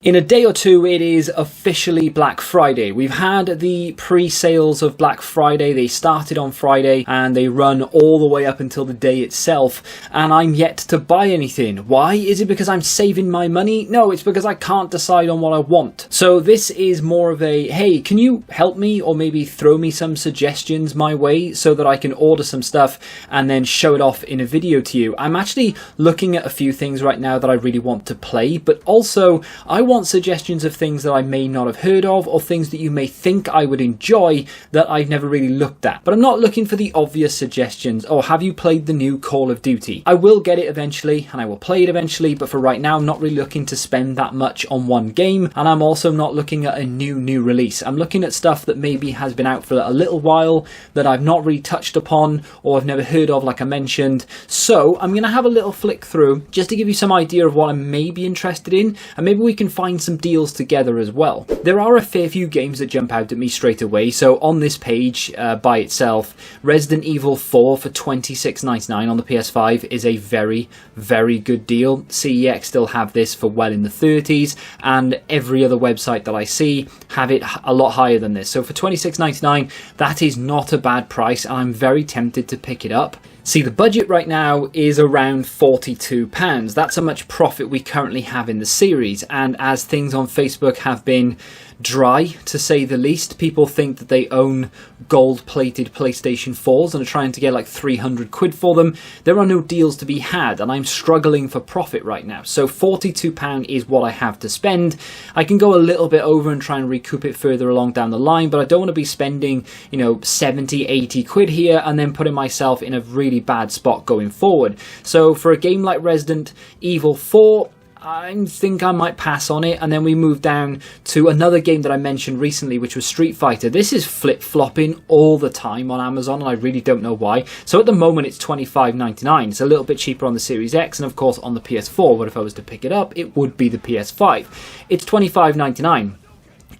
In a day or two, it is officially Black Friday. We've had the pre-sales of Black Friday. They started on Friday and they run all the way up until the day itself. And I'm yet to buy anything. Why? Is it because I'm saving my money? No, it's because I can't decide on what I want. So this is more of a, hey, can you help me or maybe throw me some suggestions my way so that I can order some stuff and then show it off in a video to you. I'm actually looking at a few things right now that I really want to play, but also I want suggestions of things that I may not have heard of or things that you may think I would enjoy that I've never really looked at. But I'm not looking for the obvious suggestions. Oh, have you played the new Call of Duty? I will get it eventually and I will play it eventually, but for right now I'm not really looking to spend that much on one game, and I'm also not looking at a new release. I'm looking at stuff that maybe has been out for a little while that I've not really touched upon or I've never heard of, like I mentioned. So I'm going to have a little flick through just to give you some idea of what I may be interested in, and maybe we can find some deals together as well. There are a fair few games that jump out at me straight away. So on this page by itself, Resident Evil 4 for $26.99 on the PS5 is a very good deal. CEX still have this for well in the 30s, and every other website that I see have it a lot higher than this. So for $26.99, that is not a bad price, and I'm very tempted to pick it up. See, the budget right now is around £42. That's how much profit we currently have in the series, and as things on Facebook have been dry, to say the least, people think that they own gold-plated PlayStation 4s and are trying to get like 300 quid for them. There are no deals to be had, and I'm struggling for profit right now. So £42 is what I have to spend. I can go a little bit over and try and recoup it further along down the line, but I don't want to be spending, 70, 80 quid here and then putting myself in a really bad spot going forward. So for a game like Resident Evil 4, I think I might pass on it, and then we move down to another game that I mentioned recently, which was Street Fighter. This is flip-flopping all the time on Amazon, and I really don't know why. So at the moment it's $25.99. It's a little bit cheaper on the Series X and of course on the PS4, but if I was to pick it up, it would be the PS5. It's $25.99.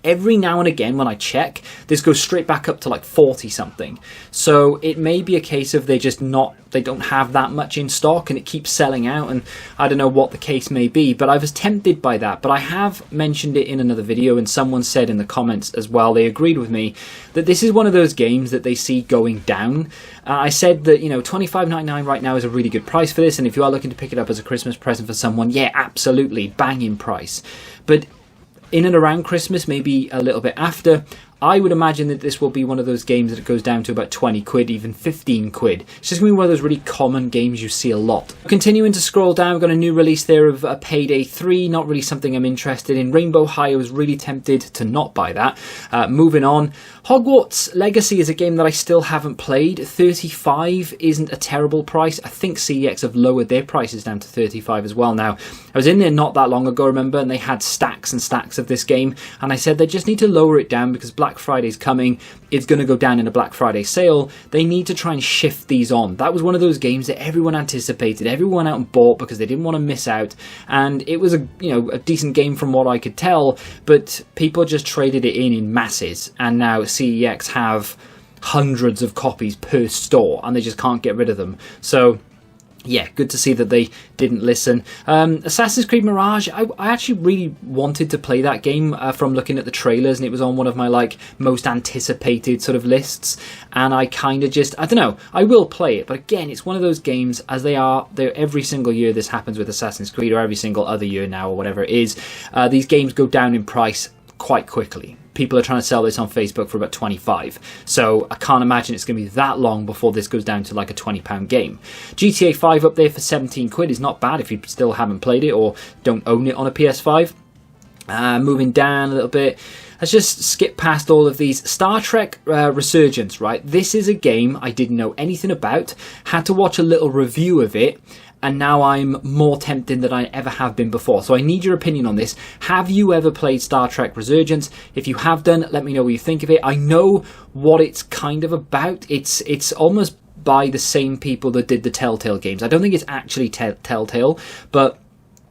Every now and again when I check, this goes straight back up to like 40 something. So it may be a case of they don't have that much in stock and it keeps selling out, and I don't know what the case may be, but I was tempted by that. But I have mentioned it in another video, and someone said in the comments as well, they agreed with me, that this is one of those games that they see going down. I said that, $25.99 right now is a really good price for this, and if you are looking to pick it up as a Christmas present for someone, yeah, absolutely, banging price. But in and around Christmas, maybe a little bit after, I would imagine that this will be one of those games that goes down to about 20 quid, even 15 quid. It's just going to be one of those really common games you see a lot. Continuing to scroll down, we've got a new release there of Payday 3, not really something I'm interested in. Rainbow High, I was really tempted to not buy that. Moving on, Hogwarts Legacy is a game that I still haven't played. 35 isn't a terrible price. I think CEX have lowered their prices down to 35 as well now. I was in there not that long ago, remember, and they had stacks and stacks of this game, and I said they just need to lower it down because Black Friday's coming. It's going to go down in a Black Friday sale. They need to try and shift these on. That was one of those games that everyone anticipated, everyone out and bought because they didn't want to miss out, and it was a decent game from what I could tell, but people just traded it in masses, and now CEX have hundreds of copies per store and they just can't get rid of them. So yeah, good to see that they didn't listen. Assassin's Creed Mirage, I actually really wanted to play that game from looking at the trailers, and it was on one of my most anticipated sort of lists, and I kind of just, I don't know, I will play it, but again, it's one of those games, as they're every single year this happens with Assassin's Creed, or every single other year now, or whatever it is, these games go down in price quite quickly. People are trying to sell this on Facebook for about 25, so I can't imagine it's going to be that long before this goes down to like a £20 game. GTA 5 up there for 17 quid is not bad if you still haven't played it or don't own it on a PS5. Moving down a little bit, let's just skip past all of these. Star Trek Resurgence, right? This is a game I didn't know anything about, had to watch a little review of it, and now I'm more tempted than I ever have been before. So I need your opinion on this. Have you ever played Star Trek Resurgence? If you have done, let me know what you think of it. I know what it's kind of about. It's almost by the same people that did the Telltale games. I don't think it's actually Telltale, but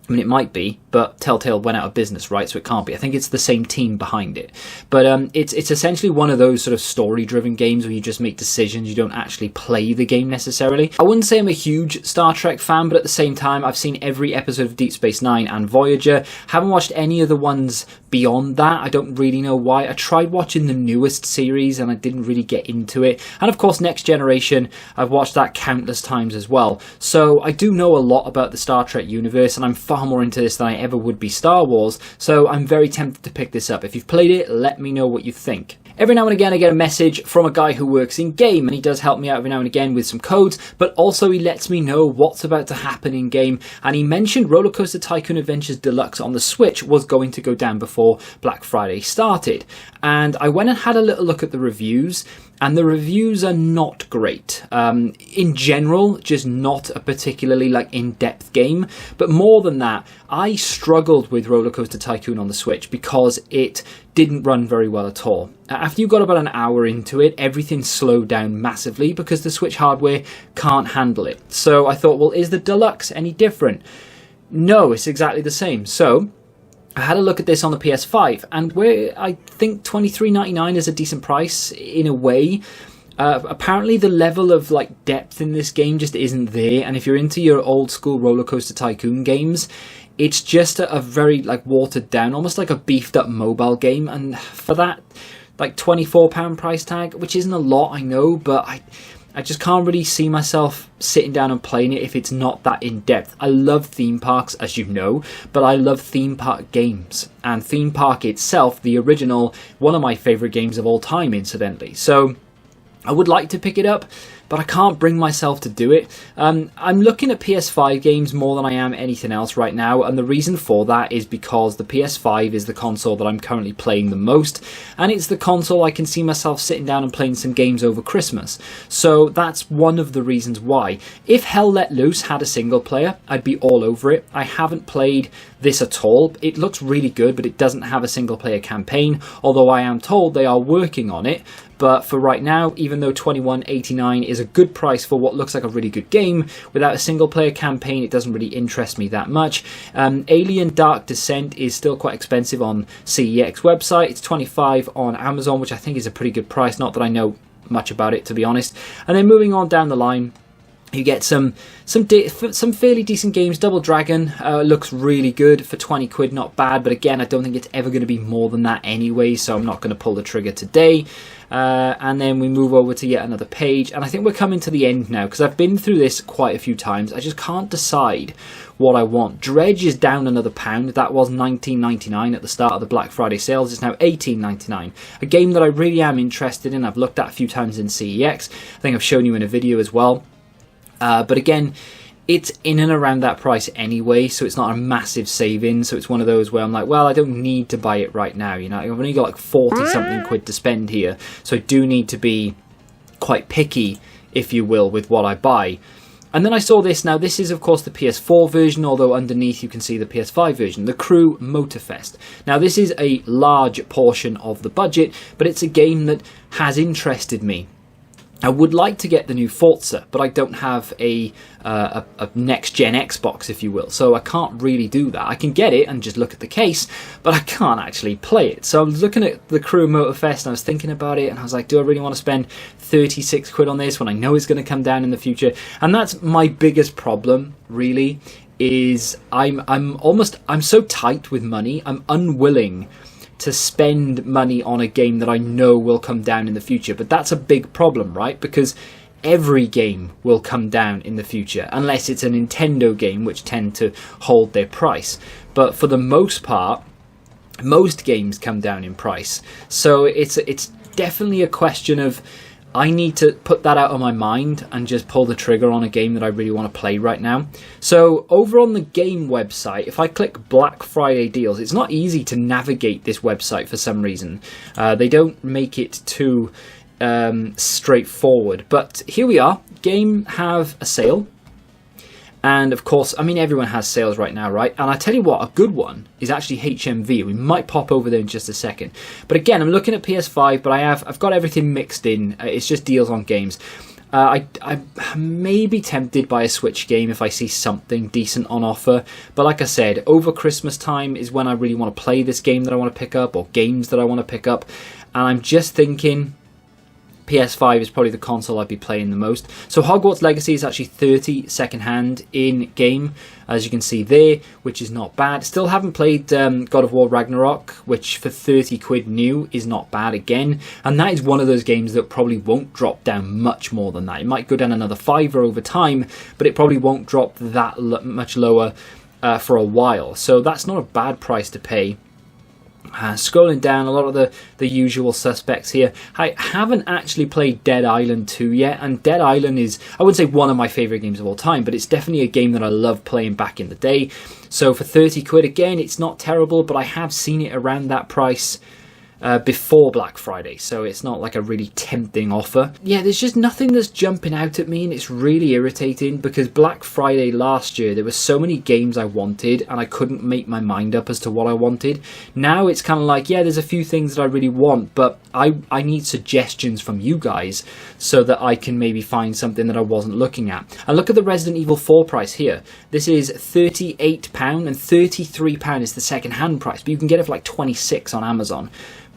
I mean, it might be, but Telltale went out of business, right? So it can't be. I think it's the same team behind it. But it's essentially one of those sort of story-driven games where you just make decisions. You don't actually play the game necessarily. I wouldn't say I'm a huge Star Trek fan, but at the same time, I've seen every episode of Deep Space Nine and Voyager. Haven't watched any of the ones beyond that. I don't really know why. I tried watching the newest series and I didn't really get into it. And of course, Next Generation, I've watched that countless times as well. So I do know a lot about the Star Trek universe, and I'm far more into this than I ever would be Star Wars. So I'm very tempted to pick this up. If you've played it, let me know what you think. Every now and again I get a message from a guy who works in game, and he does help me out every now and again with some codes, but also he lets me know what's about to happen in game. And he mentioned Roller Coaster Tycoon Adventures Deluxe on the Switch was going to go down before Black Friday started. And I went and had a little look at the reviews, and the reviews are not great. In general, just not a particularly in-depth game. But more than that, I struggled with Roller Coaster Tycoon on the Switch because it didn't run very well at all. After you got about an hour into it, everything slowed down massively because the Switch hardware can't handle it. So I thought, well, is the Deluxe any different? No, it's exactly the same. So I had a look at this on the PS5, and where I think $23.99 is a decent price in a way. Apparently the level of depth in this game just isn't there, and if you're into your old school Roller Coaster Tycoon games, it's just a very watered down, almost like a beefed up mobile game. And for that £24 price tag, which isn't a lot, I know, but I just can't really see myself sitting down and playing it if it's not that in-depth. I love theme parks, as you know, but I love theme park games. And Theme Park itself, the original, one of my favourite games of all time, incidentally. So I would like to pick it up, but I can't bring myself to do it. I'm looking at PS5 games more than I am anything else right now, and the reason for that is because the PS5 is the console that I'm currently playing the most, and it's the console I can see myself sitting down and playing some games over Christmas. So that's one of the reasons why. If Hell Let Loose had a single player, I'd be all over it. I haven't played this at all. It looks really good, but it doesn't have a single player campaign, although I am told they are working on it. But for right now, even though $21.89 is a good price for what looks like a really good game, without a single player campaign, it doesn't really interest me that much. Alien Dark Descent is still quite expensive on CEX website. It's $25 on Amazon, which I think is a pretty good price. Not that I know much about it, to be honest. And then moving on down the line, you get some fairly decent games. Double Dragon looks really good for 20 quid, not bad. But again, I don't think it's ever going to be more than that anyway, so I'm not going to pull the trigger today. And then we move over to yet another page, and I think we're coming to the end now because I've been through this quite a few times. I just can't decide what I want. Dredge is down another £1. That was $19.99 at the start of the Black Friday sales. It's now $18.99. A game that I really am interested in. I've looked at a few times in CEX. I think I've shown you in a video as well. But again, it's in and around that price anyway, so it's not a massive saving. So it's one of those where I'm like, well, I don't need to buy it right now. You know, I've only got 40 something quid to spend here, so I do need to be quite picky, if you will, with what I buy. And then I saw this. Now, this is, of course, the PS4 version, although underneath you can see the PS5 version, The Crew Motorfest. Now, this is a large portion of the budget, but it's a game that has interested me. I would like to get the new Forza, but I don't have a next-gen Xbox, if you will, so I can't really do that. I can get it and just look at the case, but I can't actually play it. So I was looking at the Crew Motorfest, and I was thinking about it, and I was like, do I really want to spend 36 quid on this when I know it's going to come down in the future? And that's my biggest problem, really, is I'm so tight with money, I'm unwilling to spend money on a game that I know will come down in the future. But that's a big problem, right? Because every game will come down in the future, unless it's a Nintendo game, which tend to hold their price. But for the most part, most games come down in price. So it's definitely a question of, I need to put that out of my mind and just pull the trigger on a game that I really want to play right now. So over on the game website, if I click Black Friday deals, it's not easy to navigate this website for some reason. They don't make it too straightforward. But here we are. Game have a sale. And of course, I mean, everyone has sales right now, right? And I tell you what, a good one is actually HMV. We might pop over there in just a second. But again, I'm looking at PS5, but I've got everything mixed in. It's just deals on games. I may be tempted by a Switch game if I see something decent on offer, but like I said, over Christmas time is when I really want to play this game that I want to pick up, or games that I want to pick up, and I'm just thinking PS5 is probably the console I'd be playing the most. So Hogwarts Legacy is actually 30 second-hand in-game, as you can see there, which is not bad. Still haven't played God of War Ragnarok, which for 30 quid new is not bad again. And that is one of those games that probably won't drop down much more than that. It might go down another fiver over time, but it probably won't drop that much lower for a while. So that's not a bad price to pay. Scrolling down, a lot of the usual suspects here. I haven't actually played Dead Island 2 yet, and Dead Island is, I wouldn't say one of my favourite games of all time, but it's definitely a game that I love playing back in the day. So for 30 quid, again, it's not terrible, but I have seen it around that price before Black Friday, so it's not like a really tempting offer. Yeah, there's just nothing that's jumping out at me, and it's really irritating because Black Friday last year there were so many games I wanted and I couldn't make my mind up as to what I wanted. Now it's kind of like, yeah, there's a few things that I really want, but I need suggestions from you guys so that I can maybe find something that I wasn't looking at. And look at the Resident Evil 4 price here. This is £38 and £33 is the second hand price, but you can get it for like 26 on Amazon.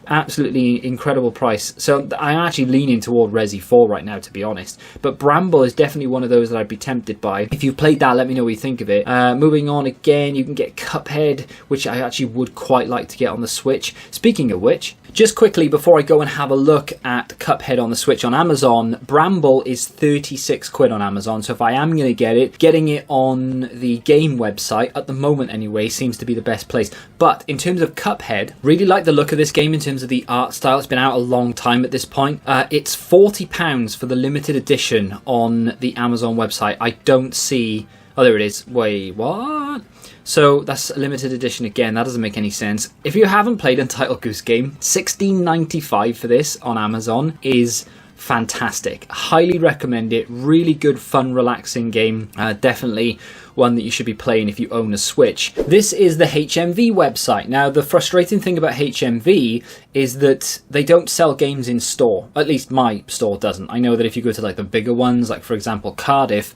Absolutely incredible price. So I'm actually leaning toward Resi 4 right now, to be honest. But Bramble is definitely one of those that I'd be tempted by. If you've played that, let me know what you think of it. Moving on again, you can get Cuphead, which I actually would quite like to get on the Switch. Speaking of which, just quickly before I go and have a look at Cuphead on the Switch on Amazon, Bramble is 36 quid on Amazon. So if I am going to get it, getting it on the game website, at the moment anyway, seems to be the best place. But in terms of Cuphead, really like the look of this game in terms of the art style. It's been out a long time at this point. It's £40 for the limited edition on the Amazon website. I don't see... Oh, there it is. Wait, what? So that's a limited edition again. That doesn't make any sense. If you haven't played Untitled Goose Game, $16.95 for this on Amazon is fantastic. Highly recommend it. Really good, fun, relaxing game. Definitely one that you should be playing if you own a Switch. This is the HMV website. Now, the frustrating thing about HMV is that they don't sell games in store. At least my store doesn't. I know that if you go to like the bigger ones, like for example Cardiff,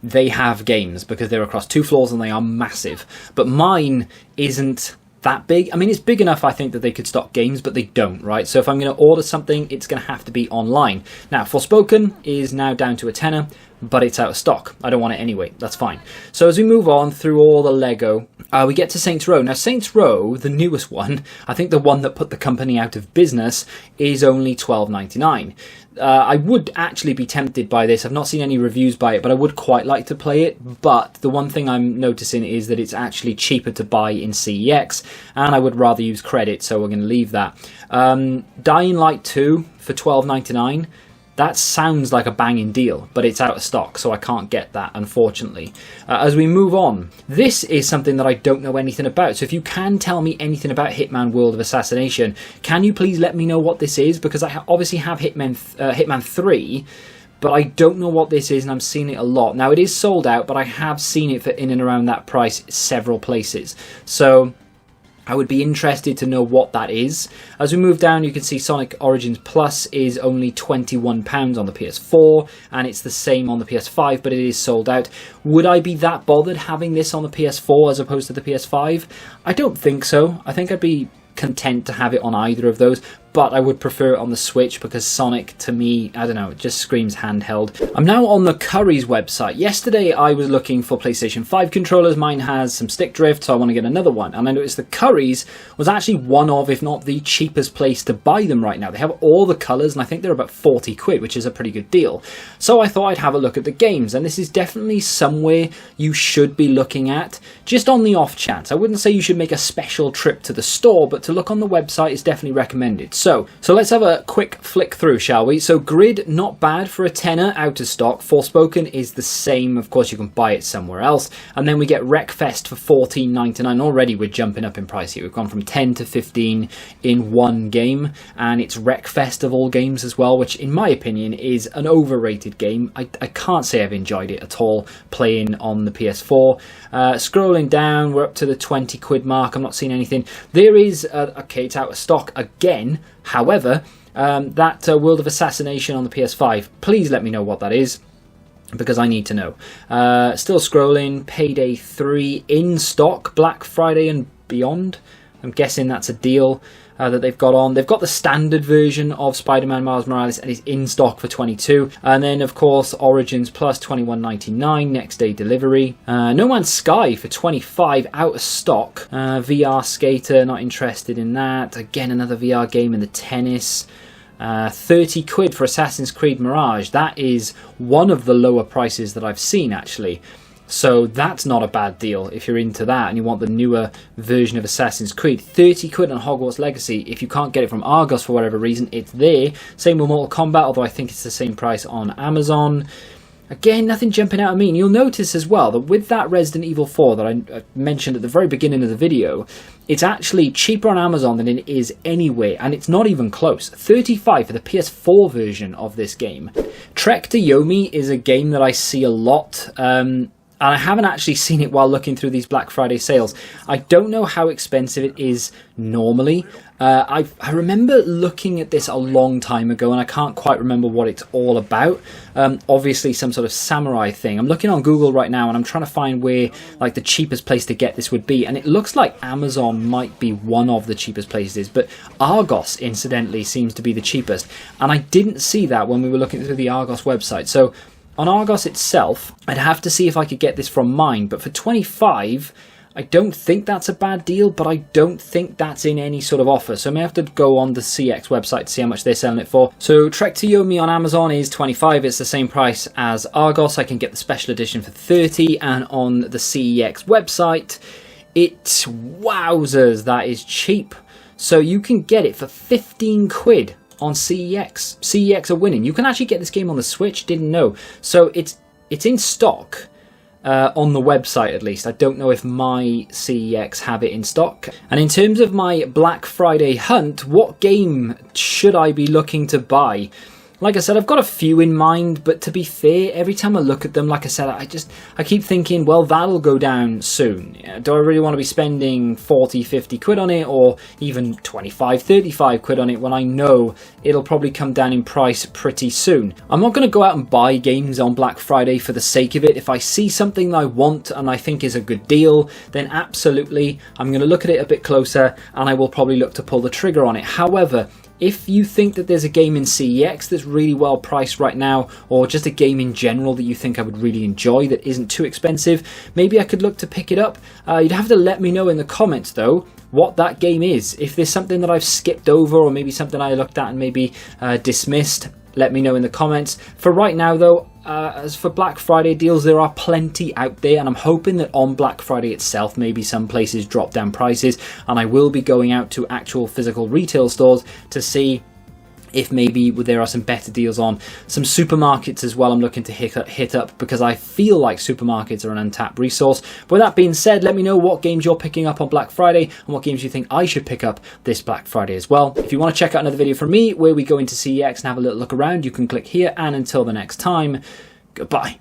they have games because they're across 2 floors and they are massive. But mine isn't that big. I mean, it's big enough, I think, that they could stock games, but they don't, right? So if I'm going to order something, it's going to have to be online. Now, Forspoken is now down to a tenner, but it's out of stock. I don't want it anyway. That's fine. So as we move on through all the Lego, we get to Saints Row. Now, Saints Row, the newest one, I think the one that put the company out of business, is only $12.99. I would actually be tempted by this. I've not seen any reviews by it, but I would quite like to play it. But the one thing I'm noticing is that it's actually cheaper to buy in CEX, and I would rather use credit, so we're going to leave that. Dying Light 2 for $12.99. That sounds like a banging deal, but it's out of stock, so I can't get that, unfortunately. As we move on, this is something that I don't know anything about. So if you can tell me anything about Hitman World of Assassination, can you please let me know what this is? Because I obviously have Hitman 3, but I don't know what this is, and I'm seeing it a lot. Now, it is sold out, but I have seen it for in and around that price several places. So I would be interested to know what that is. As we move down, you can see Sonic Origins Plus is only £21 on the PS4, and it's the same on the PS5, but it is sold out. Would I be that bothered having this on the PS4 as opposed to the PS5? I don't think so. I think I'd be content to have it on either of those, but I would prefer it on the Switch because Sonic, to me, I don't know, it just screams handheld. I'm now on the Curry's website. Yesterday I was looking for PlayStation 5 controllers. Mine has some stick drift, so I want to get another one. And I noticed the Curry's was actually one of, if not the cheapest place to buy them right now. They have all the colours, and I think they're about 40 quid, which is a pretty good deal. So I thought I'd have a look at the games, and this is definitely somewhere you should be looking at, just on the off chance. I wouldn't say you should make a special trip to the store, but to look on the website is definitely recommended. So let's have a quick flick through, shall we? So Grid, not bad for a tenner, out of stock. Forspoken is the same. Of course, you can buy it somewhere else. And then we get Wreckfest for $14.99. Already we're jumping up in price here. We've gone from 10 to 15 in one game. And it's Wreckfest of all games as well, which in my opinion is an overrated game. I can't say I've enjoyed it at all playing on the PS4. Scrolling down, we're up to the 20 quid mark. I'm not seeing anything. There is, okay, it's out of stock again. However, That World of Assassination on the PS5, please let me know what that is, because I need to know. Still scrolling, Payday 3 in stock, Black Friday and beyond. I'm guessing that's a deal that they've got on. They've got the standard version of Spider-Man Miles Morales and is in stock for $22. And then, of course, Origins Plus, $21.99, next day delivery. No Man's Sky for $25, out of stock. VR Skater, not interested in that. Again, another VR game in the tennis. 30 quid for Assassin's Creed Mirage. That is one of the lower prices that I've seen, actually. So that's not a bad deal if you're into that and you want the newer version of Assassin's Creed. 30 quid on Hogwarts Legacy. If you can't get it from Argos for whatever reason, it's there. Same with Mortal Kombat, although I think it's the same price on Amazon. Again, nothing jumping out at me. And you'll notice as well that with that Resident Evil 4 that I mentioned at the very beginning of the video, it's actually cheaper on Amazon than it is anywhere, and it's not even close. $35 for the PS4 version of this game. Trek to Yomi is a game that I see a lot. And I haven't actually seen it while looking through these Black Friday sales. I don't know how expensive it is normally. I remember looking at this a long time ago, and I can't quite remember what it's all about. Obviously, some sort of samurai thing. I'm looking on Google right now, and I'm trying to find where like the cheapest place to get this would be. And it looks like Amazon might be one of the cheapest places, but Argos, incidentally, seems to be the cheapest. And I didn't see that when we were looking through the Argos website. So on Argos itself, I'd have to see if I could get this from mine, but for $25, I don't think that's a bad deal, but I don't think that's in any sort of offer, so I may have to go on the CX website to see how much they're selling it for. So Trek to Yomi on Amazon is $25, it's the same price as Argos. I can get the special edition for $30, and on the CEX website, it's wowzers, that is cheap. So you can get it for 15 quid. On CEX. CEX are winning. You can actually get this game on the Switch, didn't know. So it's in stock on the website at least. I don't know if my CEX have it in stock. And in terms of my Black Friday hunt, what game should I be looking to buy? Like I said, I've got a few in mind, but to be fair, every time I look at them, like I said, I keep thinking, well, that'll go down soon. Do I really want to be spending 40, 50 quid on it, or even 25, 35 quid on it when I know it'll probably come down in price pretty soon? I'm not going to go out and buy games on Black Friday for the sake of it. If I see something that I want and I think is a good deal, then absolutely, I'm going to look at it a bit closer and I will probably look to pull the trigger on it. However, if you think that there's a game in CEX that's really well priced right now, or just a game in general that you think I would really enjoy that isn't too expensive, maybe I could look to pick it up. You'd have to let me know in the comments though what that game is. If there's something that I've skipped over, or maybe something I looked at and maybe dismissed, let me know in the comments. For right now though, as for Black Friday deals, there are plenty out there, and I'm hoping that on Black Friday itself maybe some places drop down prices, and I will be going out to actual physical retail stores to see if maybe there are some better deals on some supermarkets as well. I'm looking to hit up because I feel like supermarkets are an untapped resource. With that being said, let me know what games you're picking up on Black Friday and what games you think I should pick up this Black Friday as well. If you want to check out another video from me where we go into CEX and have a little look around, you can click here, and until the next time, goodbye.